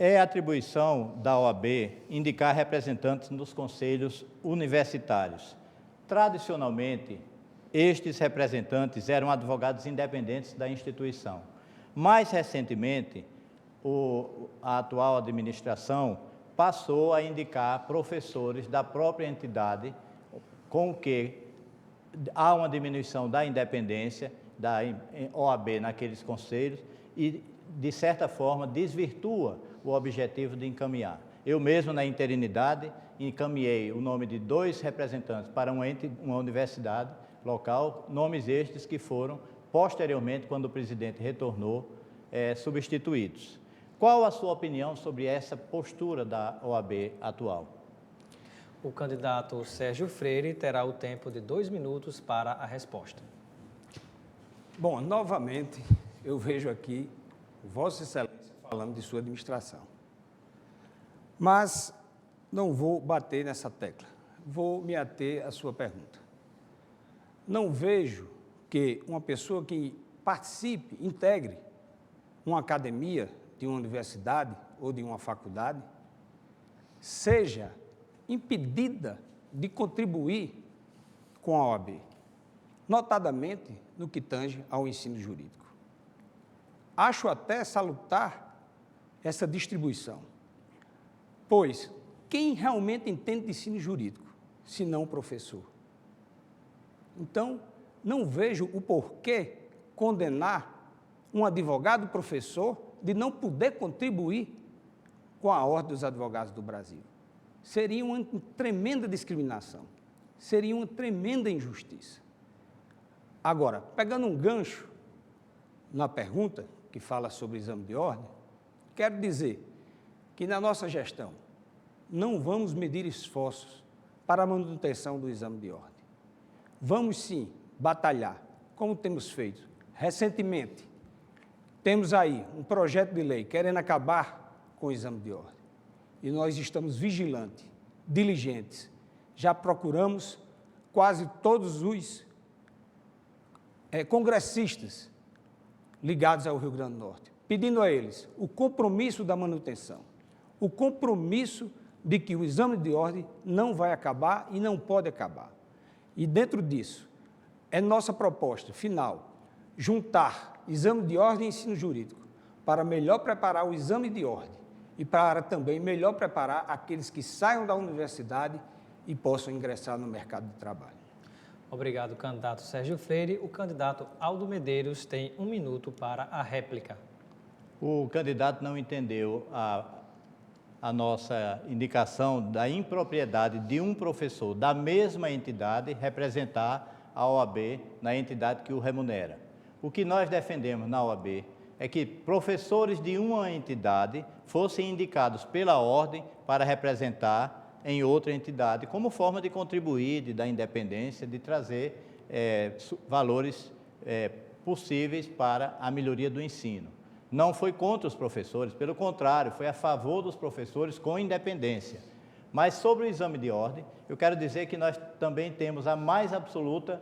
É atribuição da OAB indicar representantes nos conselhos universitários. Tradicionalmente, estes representantes eram advogados independentes da instituição. Mais recentemente, a atual administração passou a indicar professores da própria entidade, com o que há uma diminuição da independência da OAB naqueles conselhos e, de certa forma, desvirtua o objetivo de encaminhar. Eu mesmo, na interinidade, encaminhei o nome de 2 representantes para uma universidade local, nomes estes que foram, posteriormente, quando o presidente retornou, substituídos. Qual a sua opinião sobre essa postura da OAB atual? O candidato Sérgio Freire terá o tempo de 2 minutos para a resposta. Bom, novamente, eu vejo aqui Vossa Excelência falando de sua administração. Mas não vou bater nessa tecla, vou me ater à sua pergunta. Não vejo que uma pessoa que participe, integre uma academia de uma universidade ou de uma faculdade, seja impedida de contribuir com a OAB, notadamente no que tange ao ensino jurídico. Acho até salutar essa distribuição, pois quem realmente entende de ensino jurídico, se não o professor? Então, não vejo o porquê condenar um advogado professor de não poder contribuir com a Ordem dos Advogados do Brasil. Seria uma tremenda discriminação, seria uma tremenda injustiça. Agora, pegando um gancho na pergunta que fala sobre o exame de ordem, quero dizer que na nossa gestão não vamos medir esforços para a manutenção do exame de ordem. Vamos sim batalhar, como temos feito. Recentemente, temos aí um projeto de lei querendo acabar com o exame de ordem. E nós estamos vigilantes, diligentes. Já procuramos quase todos os congressistas ligados ao Rio Grande do Norte, pedindo a eles o compromisso da manutenção, o compromisso de que o exame de ordem não vai acabar e não pode acabar. E dentro disso, é nossa proposta final, juntar exame de ordem e ensino jurídico, para melhor preparar o exame de ordem e para também melhor preparar aqueles que saiam da universidade e possam ingressar no mercado de trabalho. Obrigado, candidato Sérgio Freire. O candidato Aldo Medeiros tem 1 minuto para a réplica. O candidato não entendeu a nossa indicação da impropriedade de um professor da mesma entidade representar a OAB na entidade que o remunera. O que nós defendemos na OAB é que professores de uma entidade fossem indicados pela ordem para representar em outra entidade, como forma de contribuir, de dar independência, de trazer valores possíveis para a melhoria do ensino. Não foi contra os professores, pelo contrário, foi a favor dos professores com independência. Mas sobre o exame de ordem, eu quero dizer que nós também temos a mais absoluta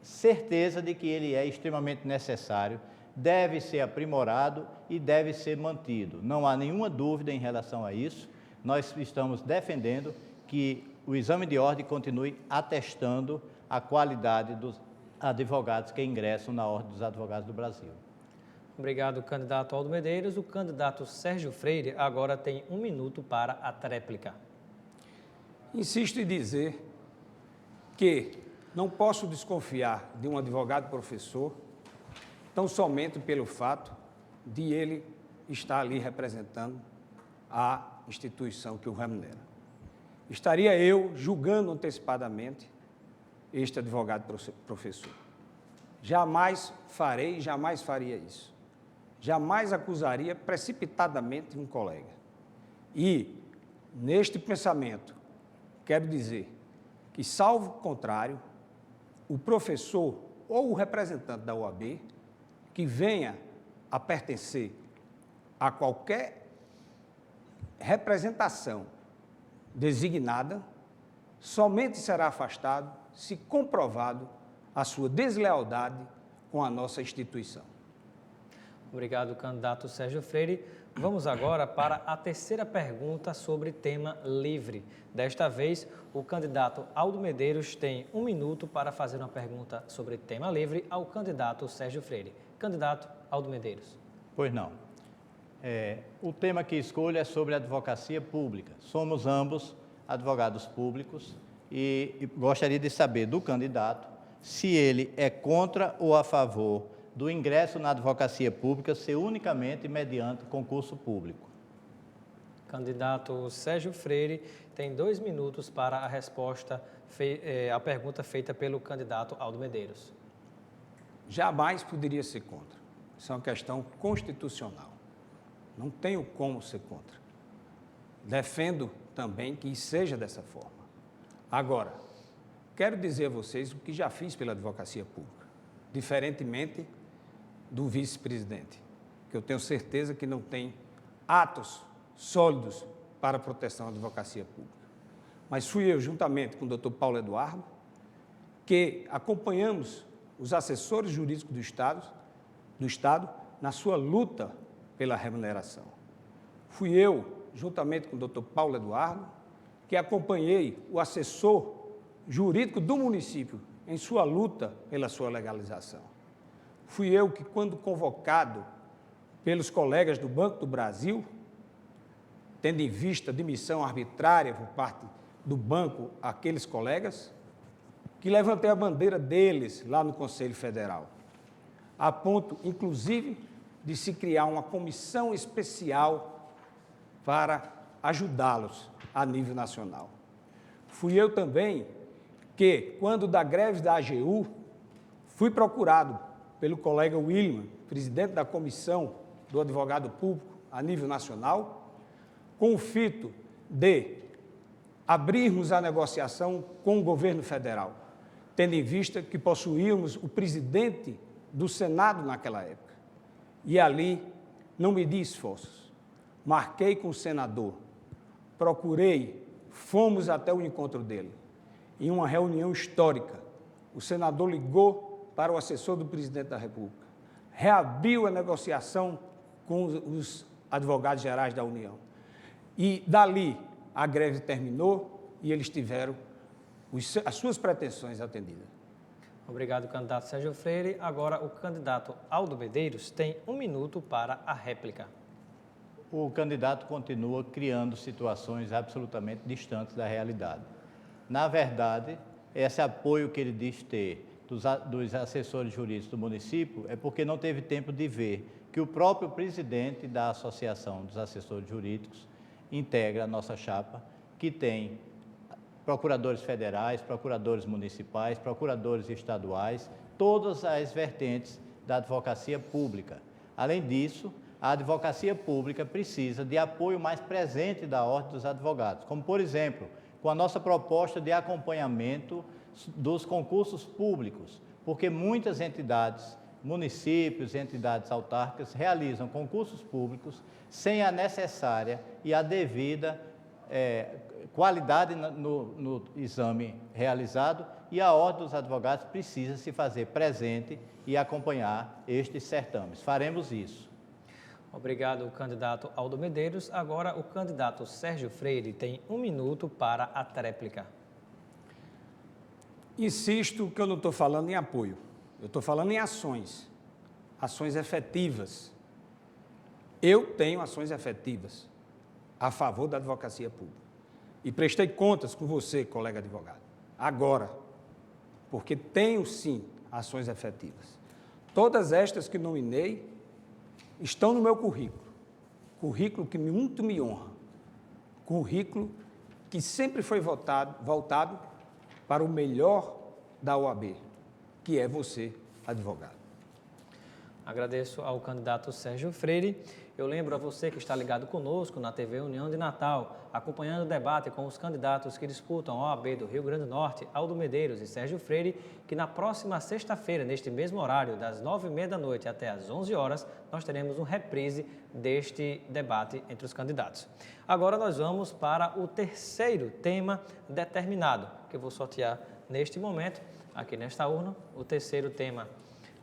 certeza de que ele é extremamente necessário, deve ser aprimorado e deve ser mantido. Não há nenhuma dúvida em relação a isso. Nós estamos defendendo que o exame de ordem continue atestando a qualidade dos advogados que ingressam na Ordem dos Advogados do Brasil. Obrigado, candidato Aldo Medeiros. O candidato Sérgio Freire agora tem 1 minuto para a tréplica. Insisto em dizer que não posso desconfiar de um advogado professor tão somente pelo fato de ele estar ali representando a instituição que o remunera. Estaria eu julgando antecipadamente este advogado professor. Jamais farei, jamais faria isso. Jamais acusaria precipitadamente um colega. E, neste pensamento, quero dizer que, salvo contrário, o professor ou o representante da OAB que venha a pertencer a qualquer representação designada, somente será afastado se comprovado a sua deslealdade com a nossa instituição. Obrigado, candidato Sérgio Freire. Vamos agora para a terceira pergunta sobre tema livre. Desta vez, o candidato Aldo Medeiros tem 1 minuto para fazer uma pergunta sobre tema livre ao candidato Sérgio Freire. Candidato Aldo Medeiros. Pois não. O tema que escolho é sobre advocacia pública. Somos ambos advogados públicos e gostaria de saber do candidato se ele é contra ou a favor do ingresso na advocacia pública ser unicamente mediante concurso público. Candidato Sérgio Freire tem 2 minutos para a resposta, a pergunta feita pelo candidato Aldo Medeiros. Jamais poderia ser contra. Isso é uma questão constitucional. Não tenho como ser contra. Defendo também que seja dessa forma. Agora, quero dizer a vocês o que já fiz pela advocacia pública, diferentemente do vice-presidente, que eu tenho certeza que não tem atos sólidos para a proteção da advocacia pública. Mas fui eu, juntamente com o Dr. Paulo Eduardo, que acompanhamos os assessores jurídicos do Estado na sua luta pela remuneração. Fui eu, juntamente com o Dr. Paulo Eduardo, que acompanhei o assessor jurídico do município em sua luta pela sua legalização. Fui eu que, quando convocado pelos colegas do Banco do Brasil, tendo em vista a demissão arbitrária por parte do banco àqueles colegas, que levantei a bandeira deles lá no Conselho Federal, a ponto, inclusive, de se criar uma comissão especial para ajudá-los a nível nacional. Fui eu também que, quando da greve da AGU, fui procurado pelo colega William, presidente da comissão do advogado público a nível nacional, com o fito de abrirmos a negociação com o governo federal, tendo em vista que possuíamos o presidente do Senado naquela época. E ali não medi esforços, marquei com o senador, procurei, fomos até o encontro dele. Em uma reunião histórica, o senador ligou para o assessor do presidente da República, reabriu a negociação com os advogados gerais da União. E dali a greve terminou e eles tiveram as suas pretensões atendidas. Obrigado, candidato Sérgio Freire. Agora, o candidato Aldo Medeiros tem 1 minuto para a réplica. O candidato continua criando situações absolutamente distantes da realidade. Na verdade, esse apoio que ele diz ter dos assessores jurídicos do município é porque não teve tempo de ver que o próprio presidente da Associação dos Assessores Jurídicos integra a nossa chapa, que tem procuradores federais, procuradores municipais, procuradores estaduais, todas as vertentes da advocacia pública. Além disso, a advocacia pública precisa de apoio mais presente da Ordem dos Advogados, como, por exemplo, com a nossa proposta de acompanhamento dos concursos públicos, porque muitas entidades, municípios, entidades autárquicas realizam concursos públicos sem a necessária e a devida qualidade no exame realizado, e a Ordem dos Advogados precisa se fazer presente e acompanhar estes certames. Faremos isso. Obrigado, candidato Aldo Medeiros. Agora, o candidato Sérgio Freire tem 1 minuto para a tréplica. Insisto que eu não estou falando em apoio, eu estou falando em ações efetivas. Eu tenho ações efetivas a favor da advocacia pública. E prestei contas com você, colega advogado, agora, porque tenho sim ações efetivas. Todas estas que nominei estão no meu currículo que muito me honra, currículo que sempre foi voltado para o melhor da OAB, que é você, advogado. Agradeço ao candidato Sérgio Freire. Eu lembro a você que está ligado conosco na TV União de Natal, acompanhando o debate com os candidatos que disputam a OAB do Rio Grande do Norte, Aldo Medeiros e Sérgio Freire, que na próxima sexta-feira, neste mesmo horário, das 9h30 da noite até às 11 horas, nós teremos um reprise deste debate entre os candidatos. Agora nós vamos para o terceiro tema determinado, que eu vou sortear neste momento, aqui nesta urna. O terceiro tema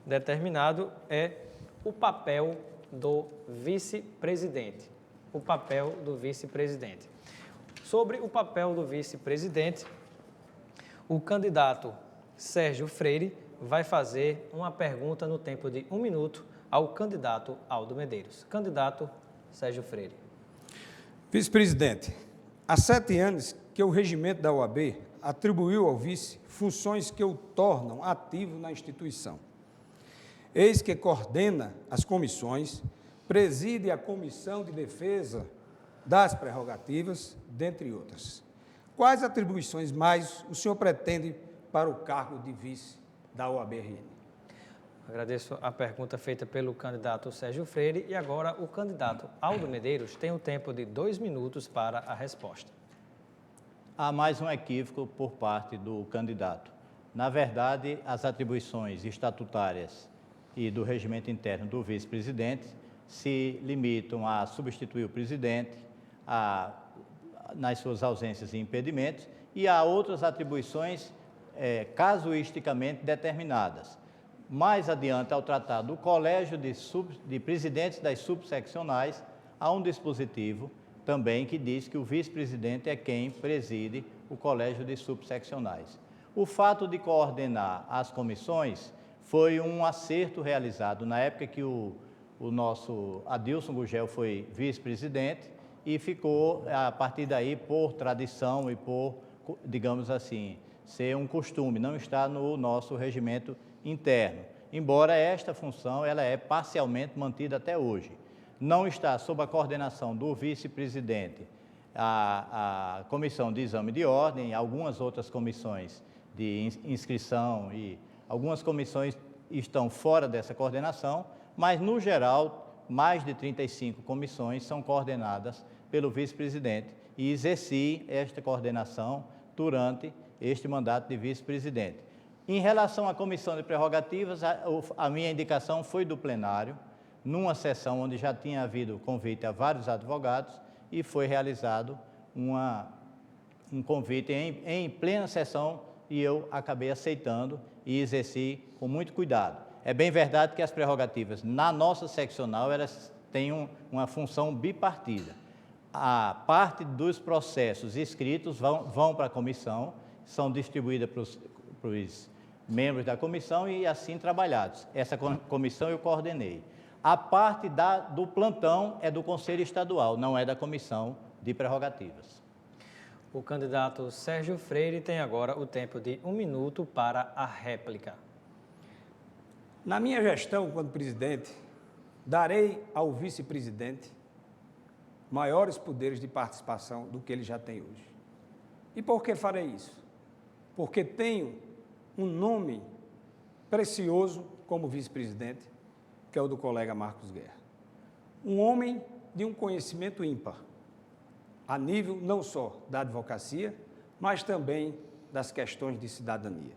determinado é o papel do vice-presidente. O papel do vice-presidente. Sobre o papel do vice-presidente, o candidato Sérgio Freire vai fazer uma pergunta no tempo de 1 minuto ao candidato Aldo Medeiros. Candidato Sérgio Freire. Vice-presidente, há 7 anos que o regimento da OAB atribuiu ao vice funções que o tornam ativo na instituição. Eis que coordena as comissões, preside a Comissão de Defesa das Prerrogativas, dentre outras. Quais atribuições mais o senhor pretende para o cargo de vice da OAB-RN? Agradeço a pergunta feita pelo candidato Sérgio Freire e agora o candidato Aldo Medeiros tem o tempo de 2 minutos para a resposta. Há mais um equívoco por parte do candidato. Na verdade, as atribuições estatutárias e do regimento interno do vice-presidente se limitam a substituir o presidente nas suas ausências e impedimentos e a outras atribuições casuisticamente determinadas. Mais adiante, ao tratar do colégio de presidentes das subseccionais, há um dispositivo também que diz que o vice-presidente é quem preside o colégio de subseccionais. O fato de coordenar as comissões foi um acerto realizado na época que o nosso Adilson Gugel foi vice-presidente e ficou, a partir daí, por tradição e por, digamos assim, ser um costume, não está no nosso regimento interno. Embora esta função ela é parcialmente mantida até hoje. Não está sob a coordenação do vice-presidente a comissão de exame de ordem, algumas outras comissões de inscrição e algumas comissões estão fora dessa coordenação, mas, no geral, mais de 35 comissões são coordenadas pelo vice-presidente e exerci esta coordenação durante este mandato de vice-presidente. Em relação à comissão de prerrogativas, a minha indicação foi do plenário, numa sessão onde já tinha havido convite a vários advogados e foi realizado um convite em plena sessão e eu acabei aceitando e exerci com muito cuidado. É bem verdade que as prerrogativas na nossa seccional elas têm uma função bipartida. A parte dos processos escritos vão para a comissão, são distribuídas para os membros da comissão e assim trabalhados. Essa comissão eu coordenei. A parte do plantão é do Conselho Estadual, não é da Comissão de Prerrogativas. O candidato Sérgio Freire tem agora o tempo de 1 minuto para a réplica. Na minha gestão, quando presidente, darei ao vice-presidente maiores poderes de participação do que ele já tem hoje. E por que farei isso? Porque tenho um nome precioso como vice-presidente, que é o do colega Marcos Guerra. Um homem de um conhecimento ímpar, a nível não só da advocacia, mas também das questões de cidadania.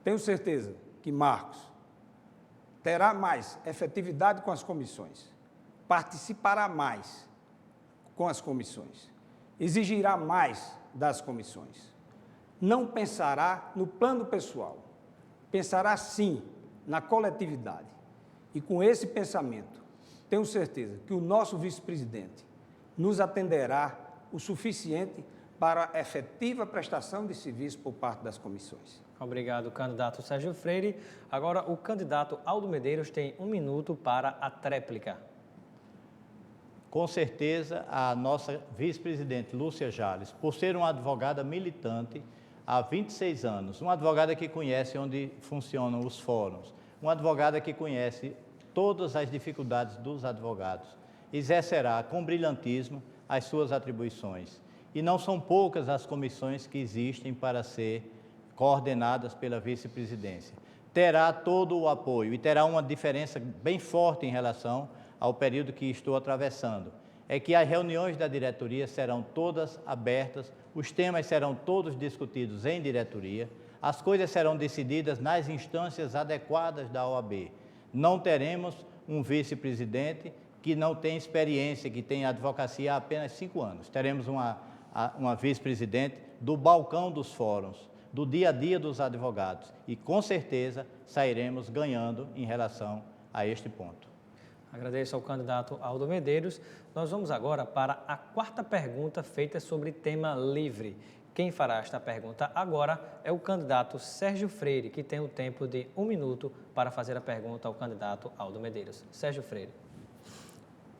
Tenho certeza que Marcos terá mais efetividade com as comissões, participará mais com as comissões, exigirá mais das comissões. Não pensará no plano pessoal, pensará sim na coletividade. E com esse pensamento, tenho certeza que o nosso vice-presidente nos atenderá o suficiente para a efetiva prestação de serviço por parte das comissões. Obrigado, candidato Sérgio Freire. Agora, o candidato Aldo Medeiros tem 1 minuto para a tréplica. Com certeza, a nossa vice-presidente Lúcia Jales, por ser uma advogada militante há 26 anos, uma advogada que conhece onde funcionam os fóruns, uma advogada que conhece todas as dificuldades dos advogados, exercerá com brilhantismo as suas atribuições. E não são poucas as comissões que existem para ser coordenadas pela vice-presidência. Terá todo o apoio e terá uma diferença bem forte em relação ao período que estou atravessando. É que as reuniões da diretoria serão todas abertas, os temas serão todos discutidos em diretoria, as coisas serão decididas nas instâncias adequadas da OAB. Não teremos um vice-presidente que não tem experiência, que tem advocacia há apenas 5 anos. Teremos uma vice-presidente do balcão dos fóruns, do dia a dia dos advogados. E, com certeza, sairemos ganhando em relação a este ponto. Agradeço ao candidato Aldo Medeiros. Nós vamos agora para a quarta pergunta feita sobre tema livre. Quem fará esta pergunta agora é o candidato Sérgio Freire, que tem o tempo de 1 minuto para fazer a pergunta ao candidato Aldo Medeiros. Sérgio Freire.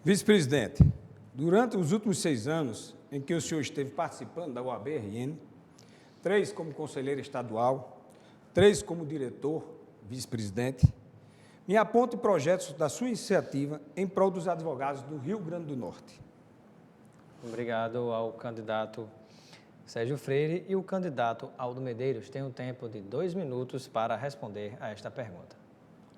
Vice-presidente, durante os últimos 6 anos em que o senhor esteve participando da OAB-RN, 3 como conselheiro estadual, 3 como diretor, vice-presidente, me aponte projetos da sua iniciativa em prol dos advogados do Rio Grande do Norte. Obrigado ao candidato Sérgio Freire, e o candidato Aldo Medeiros tem um tempo de 2 minutos para responder a esta pergunta.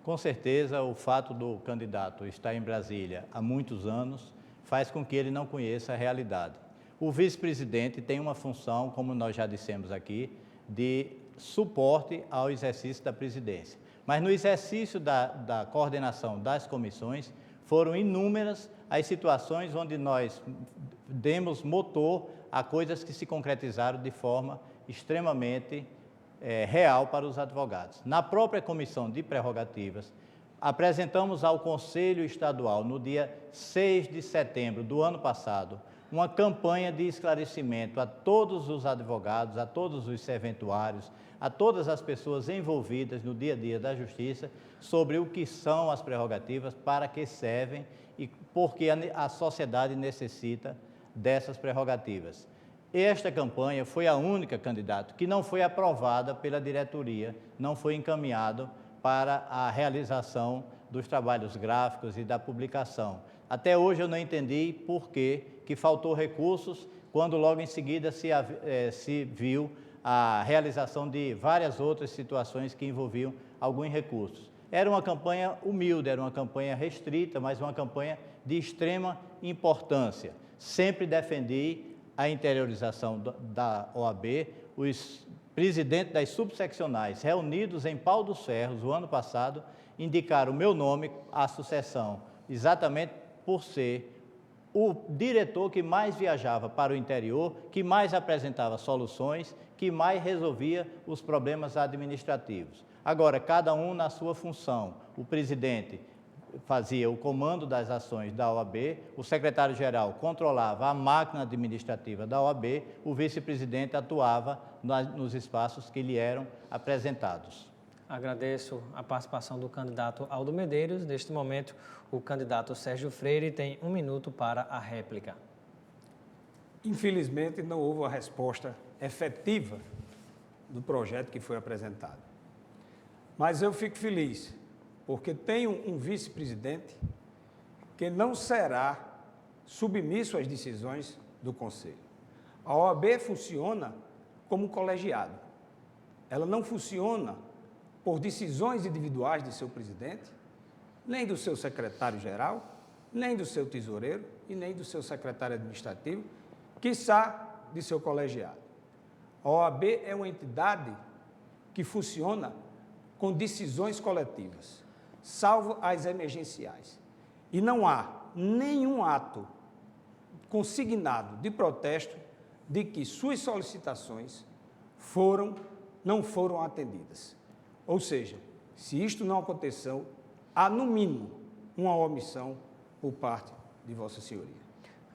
Com certeza, o fato do candidato estar em Brasília há muitos anos faz com que ele não conheça a realidade. O vice-presidente tem uma função, como nós já dissemos aqui, de suporte ao exercício da presidência. Mas no exercício da coordenação das comissões, foram inúmeras as situações onde nós demos motor a coisas que se concretizaram de forma extremamente real para os advogados. Na própria comissão de prerrogativas, apresentamos ao Conselho Estadual, no dia 6 de setembro do ano passado, uma campanha de esclarecimento a todos os advogados, a todos os serventuários, a todas as pessoas envolvidas no dia a dia da Justiça, sobre o que são as prerrogativas, para que servem e porque a sociedade necessita dessas prerrogativas. Esta campanha foi a única, candidato, que não foi aprovada pela diretoria, não foi encaminhado para a realização dos trabalhos gráficos e da publicação. Até hoje eu não entendi por que faltou recursos, quando logo em seguida se viu a realização de várias outras situações que envolviam alguns recursos. Era uma campanha humilde, era uma campanha restrita, mas uma campanha de extrema importância. Sempre defendi a interiorização da OAB. Os presidentes das subseccionais, reunidos em Pau dos Ferros, o ano passado, indicaram o meu nome à sucessão, exatamente por ser o diretor que mais viajava para o interior, que mais apresentava soluções, que mais resolvia os problemas administrativos. Agora, cada um na sua função. O presidente fazia o comando das ações da OAB, o secretário-geral controlava a máquina administrativa da OAB, o vice-presidente atuava nos espaços que lhe eram apresentados. Agradeço a participação do candidato Aldo Medeiros. Neste momento, o candidato Sérgio Freire tem 1 minuto para a réplica. Infelizmente, não houve a resposta efetiva do projeto que foi apresentado. Mas eu fico feliz, porque tenho um vice-presidente que não será submisso às decisões do Conselho. A OAB funciona como um colegiado. Ela não funciona por decisões individuais de seu presidente, nem do seu secretário-geral, nem do seu tesoureiro e nem do seu secretário administrativo, quiçá de seu colegiado. A OAB é uma entidade que funciona com decisões coletivas, salvo as emergenciais. E não há nenhum ato consignado de protesto de que suas solicitações não foram atendidas. Ou seja, se isto não aconteceu, há, no mínimo, uma omissão por parte de Vossa Senhoria.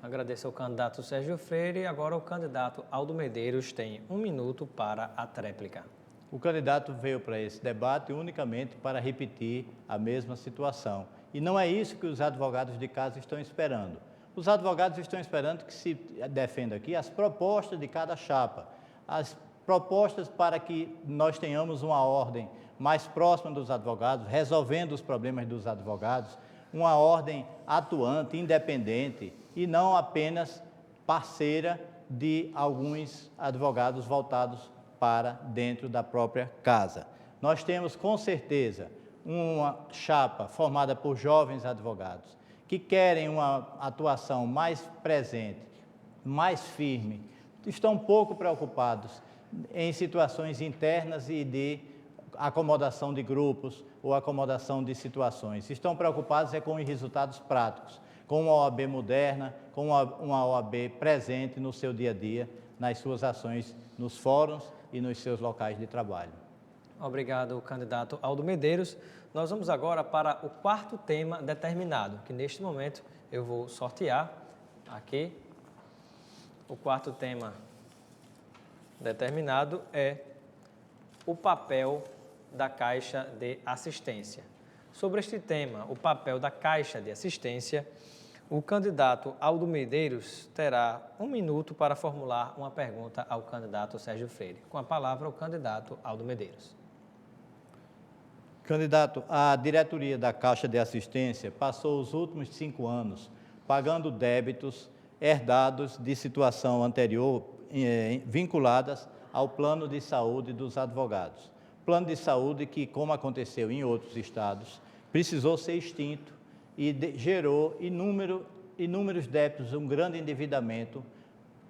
Agradeço ao candidato Sérgio Freire. Agora o candidato Aldo Medeiros tem 1 minuto para a tréplica. O candidato veio para esse debate unicamente para repetir a mesma situação. E não é isso que os advogados de casa estão esperando. Os advogados estão esperando que se defenda aqui as propostas de cada chapa, as propostas para que nós tenhamos uma ordem mais próxima dos advogados, resolvendo os problemas dos advogados, uma ordem atuante, independente e não apenas parceira de alguns advogados voltados para dentro da própria casa. Nós temos, com certeza, uma chapa formada por jovens advogados que querem uma atuação mais presente, mais firme, estão pouco preocupados em situações internas e de acomodação de grupos ou acomodação de situações. Estão preocupados com os resultados práticos, com uma OAB moderna, com uma OAB presente no seu dia a dia, nas suas ações, nos fóruns e nos seus locais de trabalho. Obrigado, candidato Aldo Medeiros. Nós vamos agora para o quarto tema determinado, que neste momento eu vou sortear aqui. O quarto tema determinado é o papel da Caixa de Assistência. Sobre este tema, o papel da Caixa de Assistência, o candidato Aldo Medeiros terá 1 minuto para formular uma pergunta ao candidato Sérgio Freire. Com a palavra, o candidato Aldo Medeiros. Candidato, a diretoria da Caixa de Assistência passou os últimos 5 anos pagando débitos herdados de situação anterior vinculadas ao plano de saúde dos advogados. Plano de saúde que, como aconteceu em outros estados, precisou ser extinto e gerou inúmeros débitos, um grande endividamento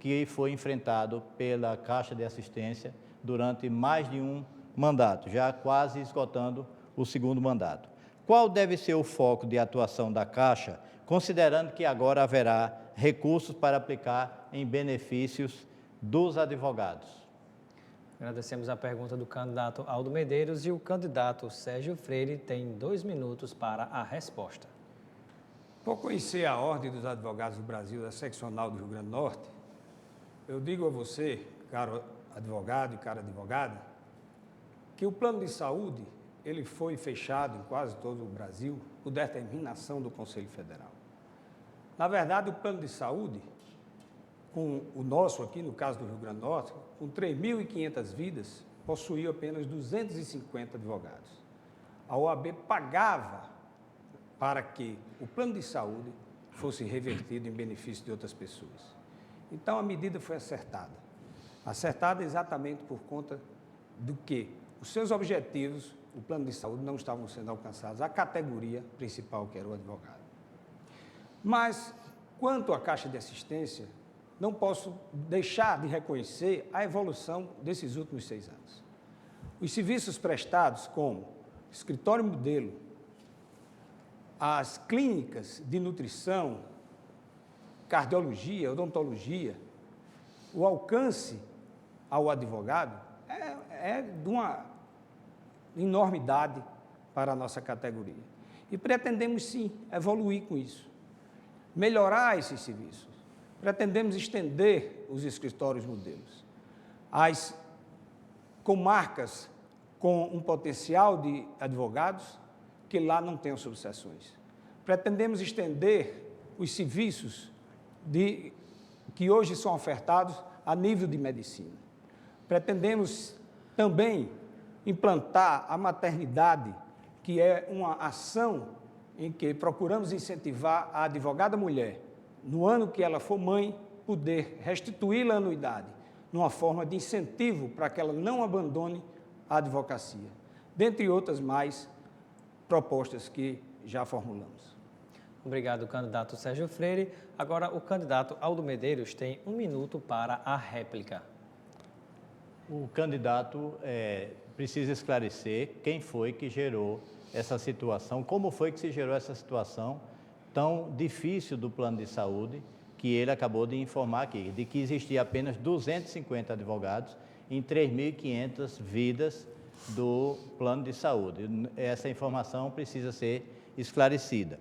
que foi enfrentado pela Caixa de Assistência durante mais de um mandato, já quase esgotando o segundo mandato. Qual deve ser o foco de atuação da Caixa, considerando que agora haverá recursos para aplicar em benefícios dos advogados? Agradecemos a pergunta do candidato Aldo Medeiros e o candidato Sérgio Freire tem 2 minutos para a resposta. Por conhecer a Ordem dos Advogados do Brasil, da seccional do Rio Grande do Norte, eu digo a você, caro advogado e cara advogada, que o plano de saúde ele foi fechado em quase todo o Brasil por determinação do Conselho Federal. Na verdade, o plano de saúde, com o nosso aqui, no caso do Rio Grande do Norte, com 3.500 vidas, possuía apenas 250 advogados. A OAB pagava para que o plano de saúde fosse revertido em benefício de outras pessoas. Então, a medida foi acertada. Acertada exatamente por conta do que os seus objetivos, o plano de saúde, não estavam sendo alcançados, a categoria principal, que era o advogado. Mas, quanto à Caixa de Assistência, não posso deixar de reconhecer a evolução desses últimos 6 anos. Os serviços prestados, como escritório modelo, as clínicas de nutrição, cardiologia, odontologia, o alcance ao advogado é de uma enormidade para a nossa categoria. E pretendemos, sim, evoluir com isso, melhorar esses serviços. Pretendemos estender os escritórios modelos. As comarcas com um potencial de advogados que lá não tenham subseções. Pretendemos estender os serviços que hoje são ofertados a nível de medicina. Pretendemos também implantar a maternidade, que é uma ação em que procuramos incentivar a advogada mulher, no ano que ela for mãe, poder restituí-la a anuidade, numa forma de incentivo para que ela não abandone a advocacia, dentre outras mais propostas que já formulamos. Obrigado, candidato Sérgio Freire. Agora, o candidato Aldo Medeiros tem 1 minuto para a réplica. O candidato precisa esclarecer quem foi que gerou essa situação, como foi que se gerou essa situação tão difícil do plano de saúde, que ele acabou de informar aqui, de que existia apenas 250 advogados em 3.500 vidas do plano de saúde. Essa informação precisa ser esclarecida.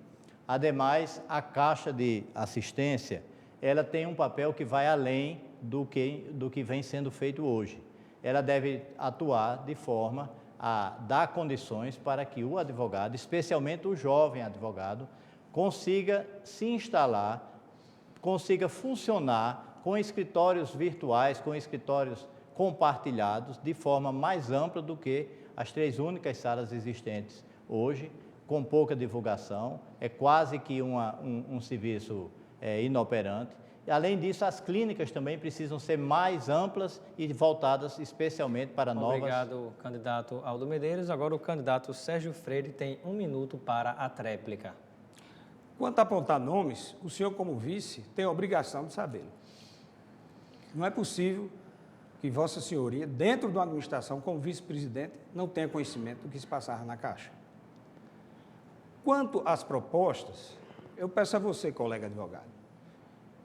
Ademais, a Caixa de Assistência, ela tem um papel que vai além do que vem sendo feito hoje. Ela deve atuar de forma a dar condições para que o advogado, especialmente o jovem advogado, consiga se instalar, consiga funcionar com escritórios virtuais, com escritórios compartilhados, de forma mais ampla do que as 3 únicas salas existentes hoje, com pouca divulgação, é quase que um serviço inoperante. E, além disso, as clínicas também precisam ser mais amplas e voltadas especialmente para novas... Obrigado, candidato Aldo Medeiros. Agora o candidato Sérgio Freire tem 1 minuto para a tréplica. Quanto a apontar nomes, o senhor, como vice, tem a obrigação de sabê-lo. Não é possível que Vossa Senhoria, dentro de uma administração como vice-presidente, não tenha conhecimento do que se passava na Caixa. Quanto às propostas, eu peço a você, colega advogado,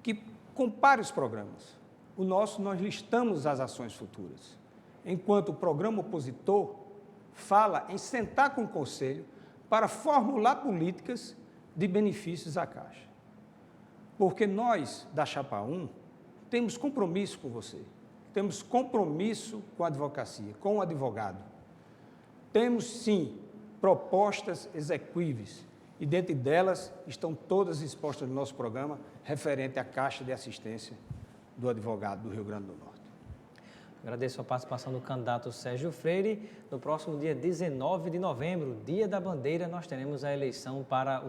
que compare os programas. O nosso, nós listamos as ações futuras, enquanto o programa opositor fala em sentar com o Conselho para formular políticas de benefícios à Caixa. Porque nós, da Chapa 1, temos compromisso com você, temos compromisso com a advocacia, com o advogado. Temos, sim, propostas execuíveis, e dentre delas estão todas expostas no nosso programa referente à Caixa de Assistência do Advogado do Rio Grande do Norte. Agradeço a participação do candidato Sérgio Freire. No próximo dia 19 de novembro, Dia da Bandeira, nós teremos a eleição para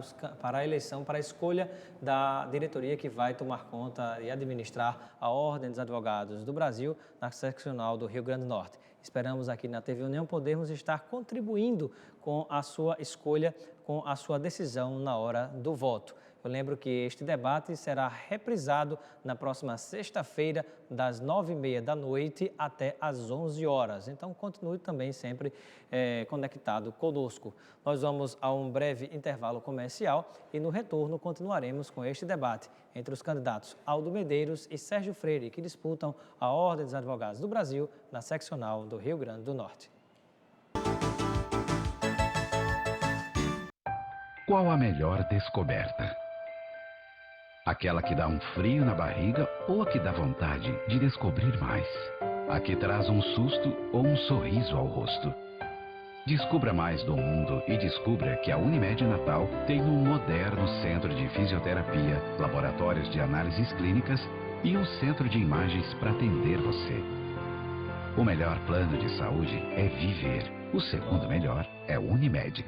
a escolha da diretoria que vai tomar conta e administrar a Ordem dos Advogados do Brasil na seccional do Rio Grande do Norte. Esperamos aqui na TV União podermos estar contribuindo com a sua escolha, com a sua decisão na hora do voto. Eu lembro que este debate será reprisado na próxima sexta-feira, das 9h30 da noite até às 11 horas. Então, continue também sempre conectado conosco. Nós vamos a um breve intervalo comercial e, no retorno, continuaremos com este debate entre os candidatos Aldo Medeiros e Sérgio Freire, que disputam a Ordem dos Advogados do Brasil na seccional do Rio Grande do Norte. Qual a melhor descoberta? Aquela que dá um frio na barriga ou a que dá vontade de descobrir mais? A que traz um susto ou um sorriso ao rosto? Descubra mais do mundo e descubra que a Unimed Natal tem um moderno centro de fisioterapia, laboratórios de análises clínicas e um centro de imagens para atender você. O melhor plano de saúde é viver. O segundo melhor é Unimed.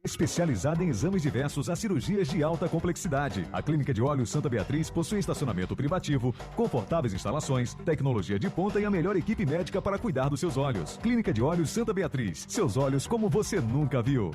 Especializada em exames diversos a cirurgias de alta complexidade. A Clínica de Olhos Santa Beatriz possui estacionamento privativo, confortáveis instalações, tecnologia de ponta e a melhor equipe médica para cuidar dos seus olhos. Clínica de Olhos Santa Beatriz. Seus olhos como você nunca viu.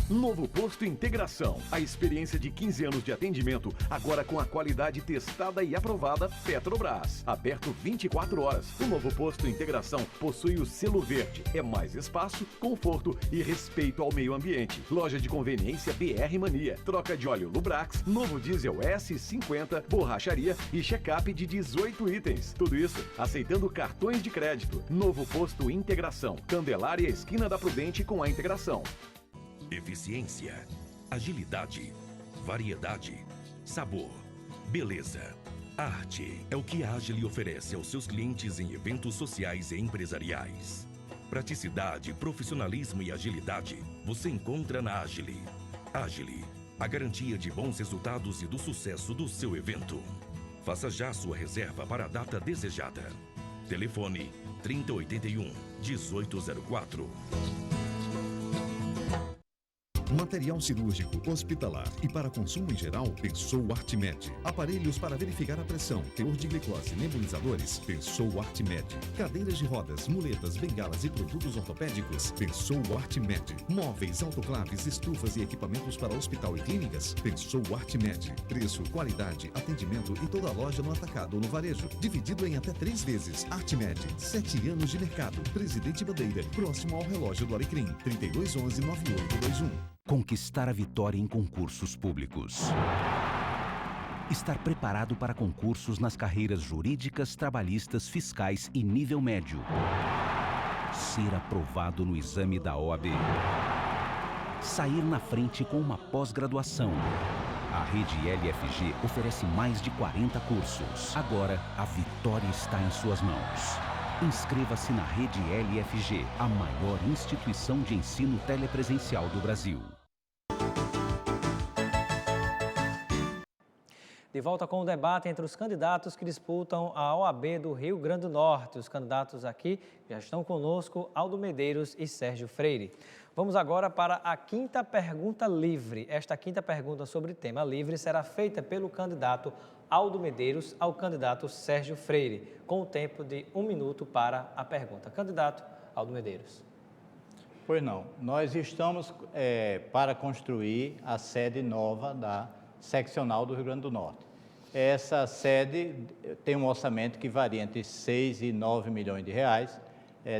Novo Posto Integração. A experiência de 15 anos de atendimento, agora com a qualidade testada e aprovada Petrobras. Aberto 24 horas. O Novo Posto Integração possui o selo verde. É mais espaço, conforto e respeito ao meio ambiente. Loja de conveniência BR Mania. Troca de óleo Lubrax, novo diesel S50, borracharia e check-up de 18 itens. Tudo isso aceitando cartões de crédito. Novo Posto Integração. Candelária, esquina da Prudente com a Integração. Eficiência, agilidade, variedade, sabor, beleza. Arte é o que a Agile oferece aos seus clientes em eventos sociais e empresariais. Praticidade, profissionalismo e agilidade você encontra na Agile. Agile, a garantia de bons resultados e do sucesso do seu evento. Faça já sua reserva para a data desejada. Telefone 3081-1804. Material cirúrgico, hospitalar e para consumo em geral, pensou Artmed. Aparelhos para verificar a pressão, teor de glicose, nebulizadores, pensou Artmed. Cadeiras de rodas, muletas, bengalas e produtos ortopédicos, pensou Artmed. Móveis, autoclaves, estufas e equipamentos para hospital e clínicas, pensou Artmed. Preço, qualidade, atendimento e toda a loja no atacado ou no varejo, dividido em até 3 vezes. Artmed, 7 anos de mercado. Presidente Bandeira, próximo ao relógio do Alecrim, 3211-9821. Conquistar a vitória em concursos públicos. Estar preparado para concursos nas carreiras jurídicas, trabalhistas, fiscais e nível médio. Ser aprovado no exame da OAB. Sair na frente com uma pós-graduação. A Rede LFG oferece mais de 40 cursos. Agora, a vitória está em suas mãos. Inscreva-se na Rede LFG, a maior instituição de ensino telepresencial do Brasil. De volta com o debate entre os candidatos que disputam a OAB do Rio Grande do Norte. Os candidatos aqui já estão conosco, Aldo Medeiros e Sérgio Freire. Vamos agora para a quinta pergunta livre. Esta quinta pergunta sobre tema livre será feita pelo candidato Aldo Medeiros ao candidato Sérgio Freire, com o tempo de 1 minuto para a pergunta. Candidato Aldo Medeiros. Pois não, nós estamos para construir a sede nova da seccional do Rio Grande do Norte. Essa sede tem um orçamento que varia entre 6 e 9 milhões de reais,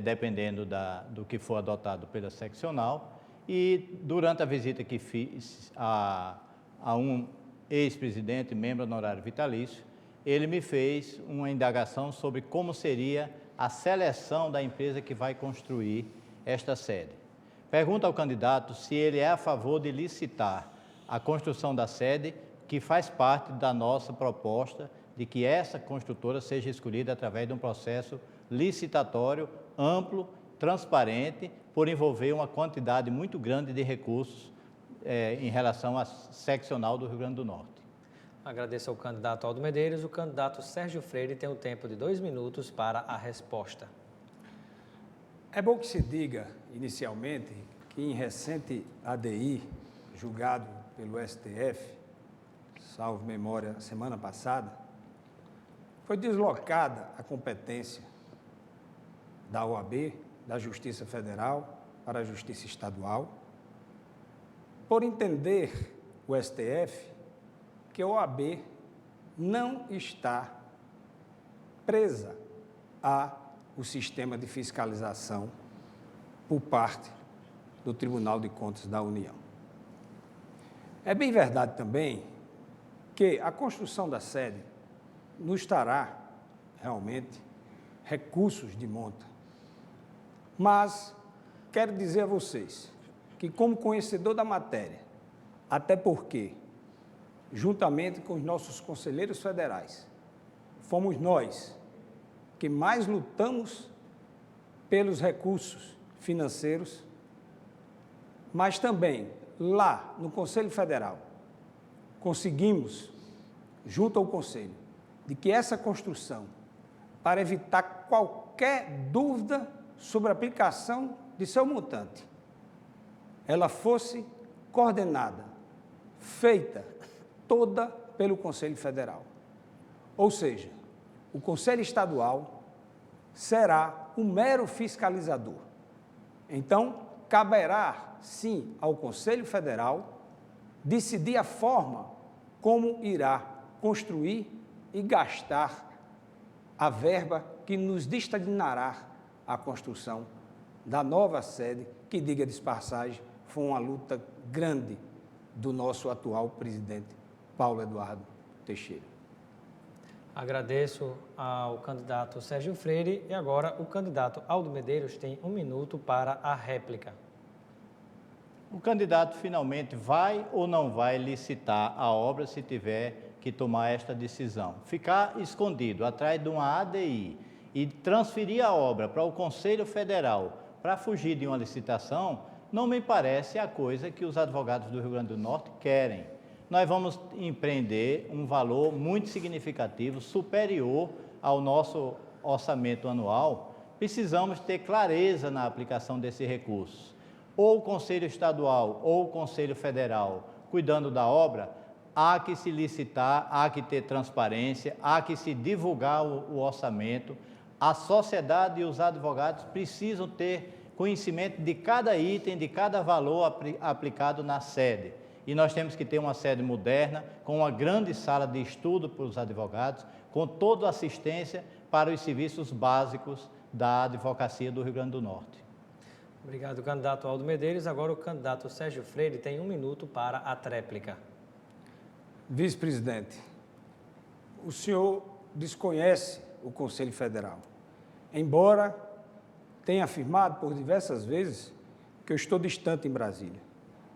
dependendo do que for adotado pela seccional. E durante a visita que fiz a um ex-presidente, membro honorário vitalício, ele me fez uma indagação sobre como seria a seleção da empresa que vai construir esta sede. Pergunta ao candidato se ele é a favor de licitar a construção da sede, que faz parte da nossa proposta de que essa construtora seja escolhida através de um processo licitatório, amplo, transparente, por envolver uma quantidade muito grande de recursos em relação à seccional do Rio Grande do Norte. Agradeço ao candidato Aldo Medeiros. O candidato Sérgio Freire tem o tempo de 2 minutos para a resposta. É bom que se diga, inicialmente, que em recente ADI, julgado pelo STF, salvo memória, semana passada, foi deslocada a competência da OAB, da Justiça Federal, para a Justiça Estadual, por entender o STF que a OAB não está presa ao sistema de fiscalização por parte do Tribunal de Contas da União. É bem verdade também que a construção da sede nos trará realmente recursos de monta. Mas quero dizer a vocês que, como conhecedor da matéria, até porque, juntamente com os nossos conselheiros federais, fomos nós que mais lutamos pelos recursos financeiros, mas também lá no Conselho Federal conseguimos, junto ao Conselho, de que essa construção, para evitar qualquer dúvida sobre a aplicação de seu montante, ela fosse coordenada, feita toda pelo Conselho Federal. Ou seja, o Conselho Estadual será um mero fiscalizador. Então, caberá, sim, ao Conselho Federal decidir a forma como irá construir e gastar a verba que nos destinará à construção da nova sede, que, diga de passagem, foi uma luta grande do nosso atual presidente, Paulo Eduardo Teixeira. Agradeço ao candidato Sérgio Freire e agora o candidato Aldo Medeiros tem 1 minuto para a réplica. O candidato finalmente vai ou não vai licitar a obra se tiver que tomar esta decisão? Ficar escondido atrás de uma ADI e transferir a obra para o Conselho Federal para fugir de uma licitação não me parece a coisa que os advogados do Rio Grande do Norte querem. Nós vamos empreender um valor muito significativo, superior ao nosso orçamento anual. Precisamos ter clareza na aplicação desse recurso. Ou o Conselho Estadual ou o Conselho Federal cuidando da obra, há que se licitar, há que ter transparência, há que se divulgar o orçamento. A sociedade e os advogados precisam ter conhecimento de cada item, de cada valor aplicado na sede. E nós temos que ter uma sede moderna, com uma grande sala de estudo para os advogados, com toda a assistência para os serviços básicos da advocacia do Rio Grande do Norte. Obrigado, candidato Aldo Medeiros. Agora o candidato Sérgio Freire tem 1 minuto para a tréplica. Vice-presidente, o senhor desconhece o Conselho Federal, embora tenha afirmado por diversas vezes que eu estou distante em Brasília.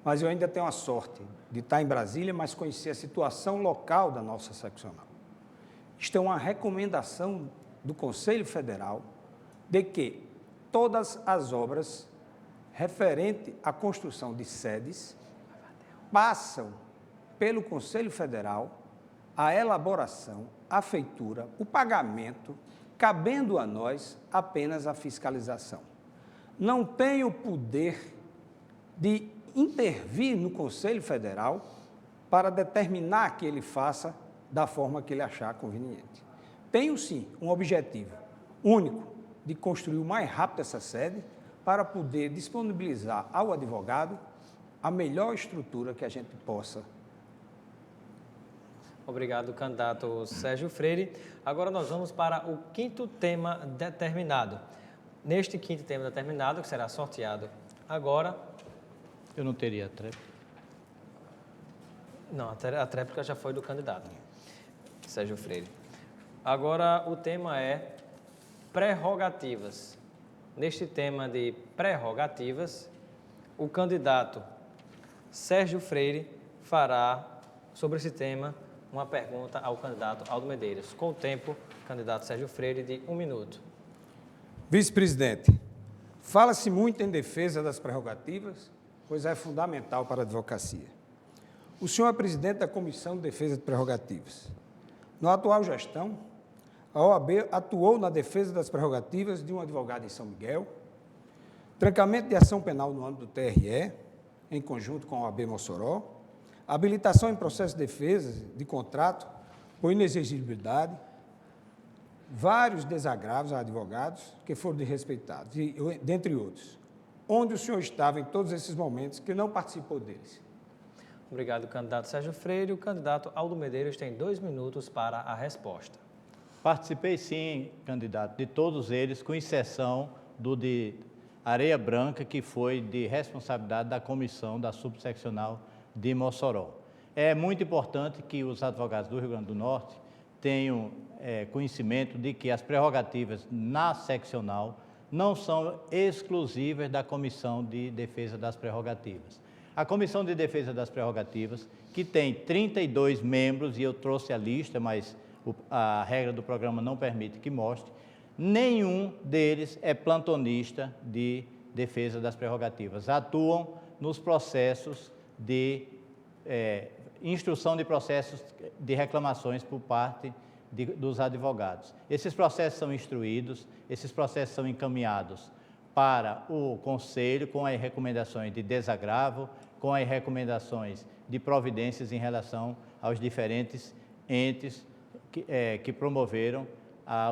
Mas eu ainda tenho a sorte de estar em Brasília, mas conhecer a situação local da nossa seccional. Isto é uma recomendação do Conselho Federal de que todas as obras referentes à construção de sedes passam pelo Conselho Federal a elaboração, a feitura, o pagamento, cabendo a nós apenas a fiscalização. Não tem o poder de intervir no Conselho Federal para determinar que ele faça da forma que ele achar conveniente. Tenho, sim, um objetivo único de construir o mais rápido essa sede para poder disponibilizar ao advogado a melhor estrutura que a gente possa. Obrigado, candidato Sérgio Freire. Agora nós vamos para o 5º tema determinado. Neste 5º tema determinado, que será sorteado agora... Eu não teria tréplica. Não, a tréplica já foi do candidato, Sérgio Freire. Agora o tema é prerrogativas. Neste tema de prerrogativas, o candidato Sérgio Freire fará, sobre esse tema, uma pergunta ao candidato Aldo Medeiros. Com o tempo, candidato Sérgio Freire, de 1 minuto. Vice-presidente, fala-se muito em defesa das prerrogativas, pois é fundamental para a advocacia. O senhor é presidente da Comissão de Defesa de Prerrogativas. Na atual gestão, a OAB atuou na defesa das prerrogativas de um advogado em São Miguel, trancamento de ação penal no âmbito do TRE, em conjunto com a OAB Mossoró, habilitação em processo de defesa de contrato por inexigibilidade, vários desagravos a advogados que foram desrespeitados, dentre outros. Onde o senhor estava em todos esses momentos que não participou deles? Obrigado, candidato Sérgio Freire. O candidato Aldo Medeiros tem 2 minutos para a resposta. Participei sim, candidato, de todos eles, com exceção do de Areia Branca, que foi de responsabilidade da comissão da subseccional de Mossoró. É muito importante que os advogados do Rio Grande do Norte tenham conhecimento de que as prerrogativas na seccional não são exclusivas da Comissão de Defesa das Prerrogativas. A Comissão de Defesa das Prerrogativas, que tem 32 membros, e eu trouxe a lista, mas a regra do programa não permite que mostre, nenhum deles é plantonista de defesa das prerrogativas. Atuam nos processos de instrução de processos de reclamações por parte dos advogados. Esses processos são instruídos, esses processos são encaminhados para o Conselho com as recomendações de desagravo, com as recomendações de providências em relação aos diferentes entes que promoveram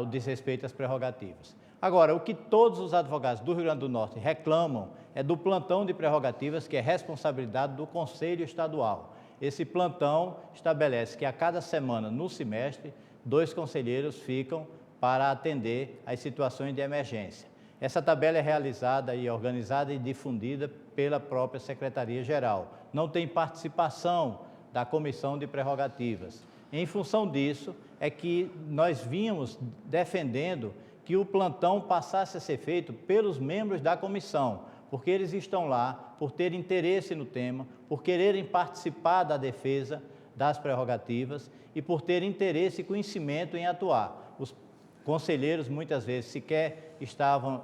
o desrespeito às prerrogativas. Agora, o que todos os advogados do Rio Grande do Norte reclamam é do plantão de prerrogativas, que é responsabilidade do Conselho Estadual. Esse plantão estabelece que a cada semana, no semestre, 2 conselheiros ficam para atender às situações de emergência. Essa tabela é realizada e organizada e difundida pela própria Secretaria-Geral. Não tem participação da Comissão de Prerrogativas. Em função disso, é que nós vínhamos defendendo que o plantão passasse a ser feito pelos membros da comissão, porque eles estão lá por ter interesse no tema, por quererem participar da defesa das prerrogativas e por ter interesse e conhecimento em atuar. Os conselheiros, muitas vezes, sequer estavam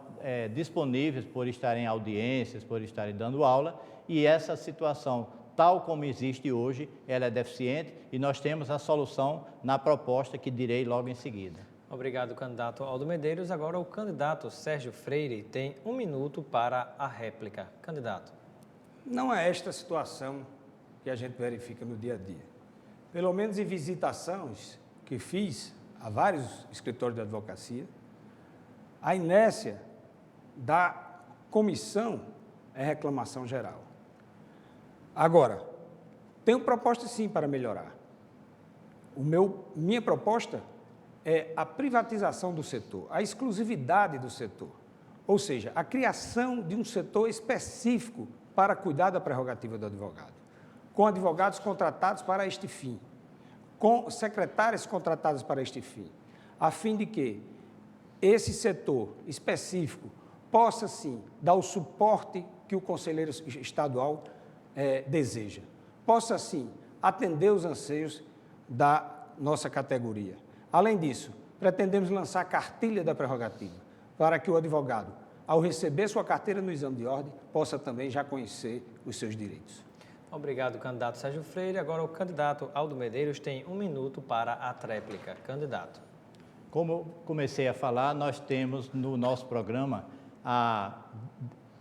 disponíveis por estarem em audiências, por estarem dando aula, e essa situação, tal como existe hoje, ela é deficiente e nós temos a solução na proposta que direi logo em seguida. Obrigado, candidato Aldo Medeiros. Agora o candidato Sérgio Freire tem 1 minuto para a réplica. Candidato. Não é esta situação que a gente verifica no dia a dia. Pelo menos em visitações que fiz a vários escritórios de advocacia, a inércia da comissão é reclamação geral. Agora, tenho proposta sim para melhorar. Minha proposta é a privatização do setor, a exclusividade do setor, ou seja, a criação de um setor específico para cuidar da prerrogativa do advogado, com advogados contratados para este fim, com secretários contratados para este fim, a fim de que esse setor específico possa, sim, dar o suporte que o conselheiro estadual deseja, possa, sim, atender os anseios da nossa categoria. Além disso, pretendemos lançar a cartilha da prerrogativa, para que o advogado, ao receber sua carteira no exame de ordem, possa também já conhecer os seus direitos. Obrigado, candidato Sérgio Freire. Agora o candidato Aldo Medeiros tem 1 minuto para a tréplica. Candidato. Como comecei a falar, nós temos no nosso programa a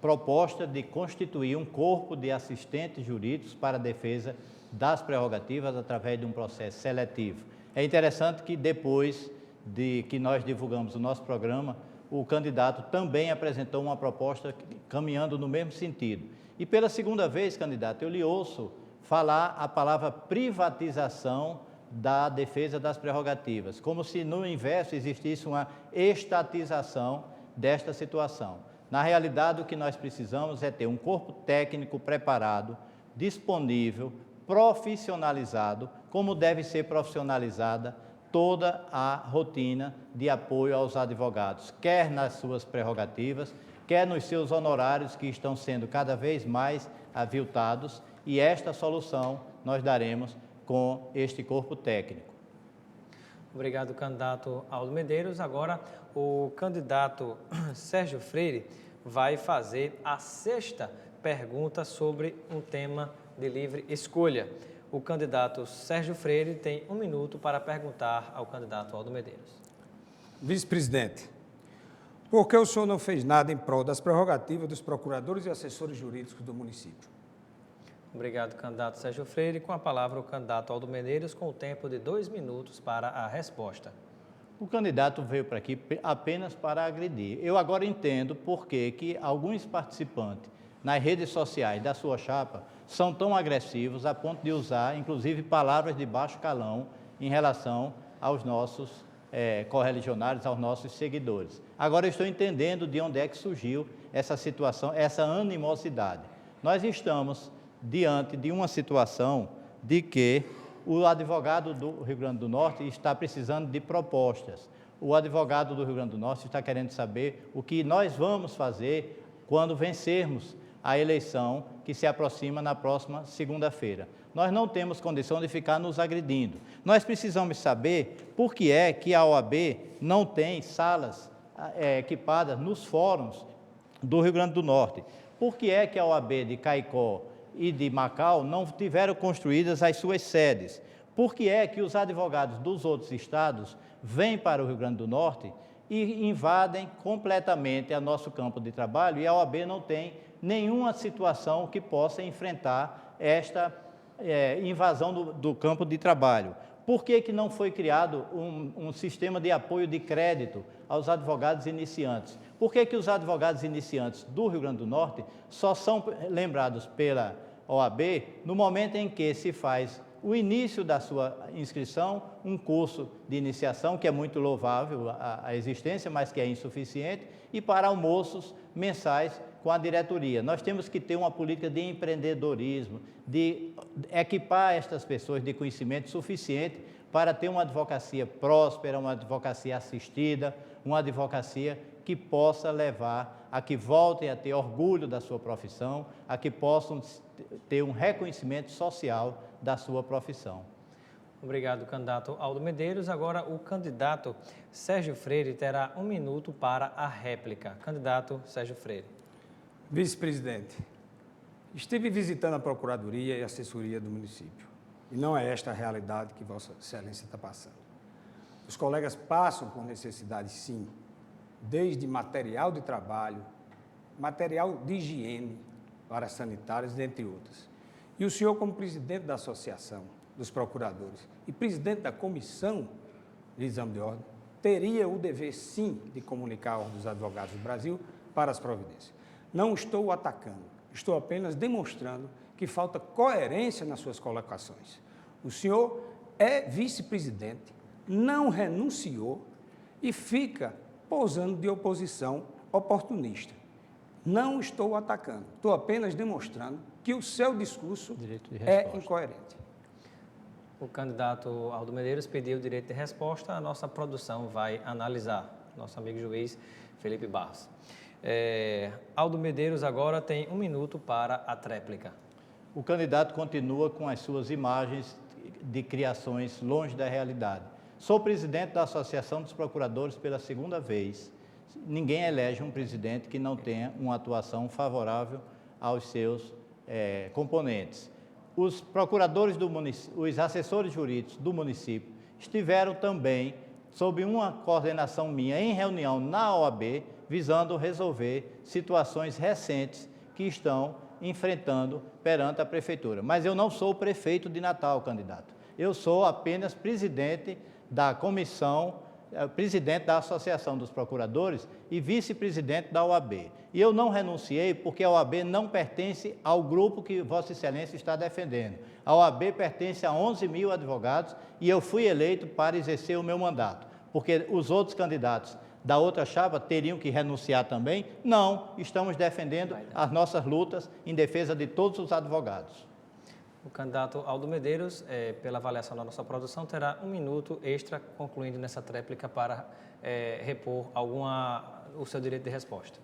proposta de constituir um corpo de assistentes jurídicos para a defesa das prerrogativas através de um processo seletivo. É interessante que depois de que nós divulgamos o nosso programa, o candidato também apresentou uma proposta caminhando no mesmo sentido. E pela segunda vez, candidato, eu lhe ouço falar a palavra privatização da defesa das prerrogativas, como se no inverso existisse uma estatização desta situação. Na realidade, o que nós precisamos é ter um corpo técnico preparado, disponível, profissionalizado, como deve ser profissionalizada toda a rotina de apoio aos advogados, quer nas suas prerrogativas, quer nos seus honorários, que estão sendo cada vez mais aviltados, e esta solução nós daremos com este corpo técnico. Obrigado, candidato Aldo Medeiros. Agora, o candidato Sérgio Freire vai fazer a 6ª pergunta sobre um tema de livre escolha. O candidato Sérgio Freire tem 1 minuto para perguntar ao candidato Aldo Medeiros. Vice-presidente, por que o senhor não fez nada em prol das prerrogativas dos procuradores e assessores jurídicos do município? Obrigado, candidato Sérgio Freire. Com a palavra, o candidato Aldo Medeiros, com o tempo de 2 minutos para a resposta. O candidato veio para aqui apenas para agredir. Eu agora entendo por que alguns participantes nas redes sociais da sua chapa são tão agressivos a ponto de usar, inclusive, palavras de baixo calão em relação aos nossos correligionários, aos nossos seguidores. Agora eu estou entendendo de onde é que surgiu essa situação, essa animosidade. Nós estamos diante de uma situação de que o advogado do Rio Grande do Norte está precisando de propostas. O advogado do Rio Grande do Norte está querendo saber o que nós vamos fazer quando vencermos a eleição que se aproxima na próxima segunda-feira. Nós não temos condição de ficar nos agredindo. Nós precisamos saber por que é que a OAB não tem salas equipadas nos fóruns do Rio Grande do Norte. Por que é que a OAB de Caicó e de Macau não tiveram construídas as suas sedes? Por que é que os advogados dos outros estados vêm para o Rio Grande do Norte e invadem completamente o nosso campo de trabalho e a OAB não tem nenhuma situação que possa enfrentar esta invasão do campo de trabalho? Por que não foi criado um sistema de apoio de crédito aos advogados iniciantes? Por que os advogados iniciantes do Rio Grande do Norte só são lembrados pela OAB no momento em que se faz o início da sua inscrição, um curso de iniciação, que é muito louvável a existência, mas que é insuficiente, e para almoços mensais com a diretoria? Nós temos que ter uma política de empreendedorismo, de equipar estas pessoas de conhecimento suficiente para ter uma advocacia próspera, uma advocacia assistida, uma advocacia que possa levar a que voltem a ter orgulho da sua profissão, a que possam ter um reconhecimento social da sua profissão. Obrigado, candidato Aldo Medeiros. Agora, o candidato Sérgio Freire terá 1 minuto para a réplica. Candidato Sérgio Freire. Vice-presidente, estive visitando a Procuradoria e a Assessoria do município, e não é esta a realidade que Vossa Excelência está passando. Os colegas passam por necessidades, sim, desde material de trabalho, material de higiene para sanitários, dentre outras. E o senhor, como presidente da Associação dos Procuradores e presidente da Comissão de Exame de Ordem, teria o dever, sim, de comunicar a Ordem dos Advogados do Brasil para as providências. Não estou atacando, estou apenas demonstrando que falta coerência nas suas colocações. O senhor é vice-presidente, não renunciou e fica posando de oposição oportunista. Não estou atacando, estou apenas demonstrando que o seu discurso é incoerente. O candidato Aldo Medeiros pediu o direito de resposta, a nossa produção vai analisar. Nosso amigo juiz Felipe Barros. Aldo Medeiros agora tem 1 minuto para a tréplica. O candidato continua com as suas imagens de criações longe da realidade. Sou presidente da Associação dos Procuradores pela 2ª vez. Ninguém elege um presidente que não tenha uma atuação favorável aos seus componentes. Os procuradores do município, os assessores jurídicos do município estiveram também sob uma coordenação minha em reunião na OAB, visando resolver situações recentes que estão enfrentando perante a prefeitura. Mas eu não sou o prefeito de Natal, candidato. Eu sou apenas presidente da comissão, presidente da Associação dos Procuradores e vice-presidente da OAB. E eu não renunciei porque a OAB não pertence ao grupo que Vossa Excelência está defendendo. A OAB pertence a 11 mil advogados e eu fui eleito para exercer o meu mandato. Porque os outros candidatos da outra chapa teriam que renunciar também? Não, estamos defendendo as nossas lutas em defesa de todos os advogados. O candidato Aldo Medeiros, pela avaliação da nossa produção, terá 1 minuto extra, concluindo nessa tréplica para repor o seu direito de resposta.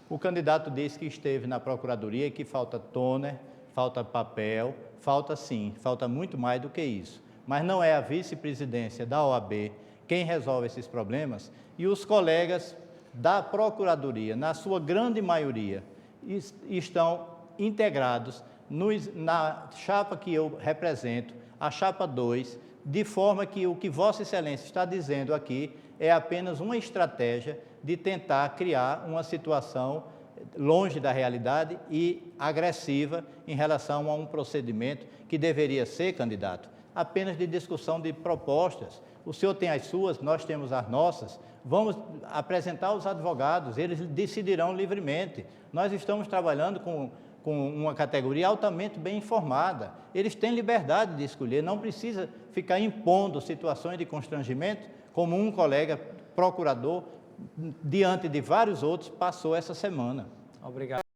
O candidato disse que esteve na Procuradoria e que falta toner, falta papel, falta muito mais do que isso. Mas não é a vice-presidência da OAB quem resolve esses problemas, e os colegas da Procuradoria, na sua grande maioria, estão integrados na chapa que eu represento, a chapa 2, de forma que o que Vossa Excelência está dizendo aqui é apenas uma estratégia de tentar criar uma situação longe da realidade e agressiva em relação a um procedimento que deveria ser, candidato, apenas de discussão de propostas. O senhor tem as suas, nós temos as nossas, vamos apresentar os advogados, eles decidirão livremente. Nós estamos trabalhando com uma categoria altamente bem informada, eles têm liberdade de escolher, não precisa ficar impondo situações de constrangimento, como um colega procurador, diante de vários outros, passou essa semana. Obrigado.